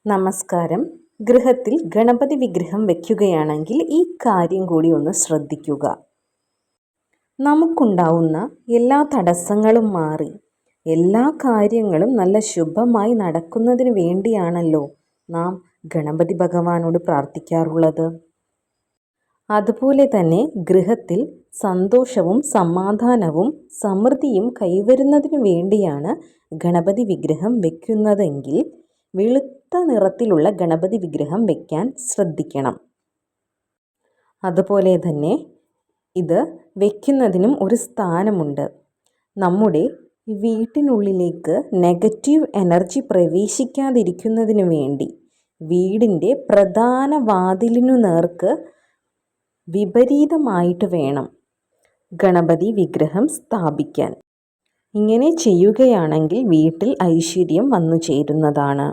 നമസ്കാരം. ഗൃഹത്തിൽ ഗണപതി വിഗ്രഹം വയ്ക്കുകയാണെങ്കിൽ ഈ കാര്യം കൂടി ഒന്ന് ശ്രദ്ധിക്കുക. നമുക്കുണ്ടാവുന്ന എല്ലാ തടസ്സങ്ങളും മാറി എല്ലാ കാര്യങ്ങളും നല്ല ശുഭമായി നടക്കുന്നതിന് വേണ്ടിയാണല്ലോ നാം ഗണപതി ഭഗവാനോട് പ്രാർത്ഥിക്കാറുള്ളത്. അതുപോലെ തന്നെ ഗൃഹത്തിൽ സന്തോഷവും സമാധാനവും സമൃദ്ധിയും കൈവരുന്നതിനു വേണ്ടിയാണ് ഗണപതി വിഗ്രഹം വയ്ക്കുന്നതെങ്കിൽ വെളുത്ത നിറത്തിലുള്ള ഗണപതി വിഗ്രഹം വയ്ക്കാൻ ശ്രദ്ധിക്കണം. അതുപോലെ തന്നെ ഇത് വയ്ക്കുന്നതിനും ഒരു സ്ഥാനമുണ്ട്. നമ്മുടെ വീട്ടിനുള്ളിലേക്ക് നെഗറ്റീവ് എനർജി പ്രവേശിക്കാതിരിക്കുന്നതിന് വേണ്ടി വീടിൻ്റെ പ്രധാന വാതിലിനു നേർക്ക് വിപരീതമായിട്ട് വേണം ഗണപതി വിഗ്രഹം സ്ഥാപിക്കാൻ. ഇങ്ങനെ ചെയ്യുകയാണെങ്കിൽ വീട്ടിൽ ഐശ്വര്യം വന്നു ചേരുന്നതാണ്.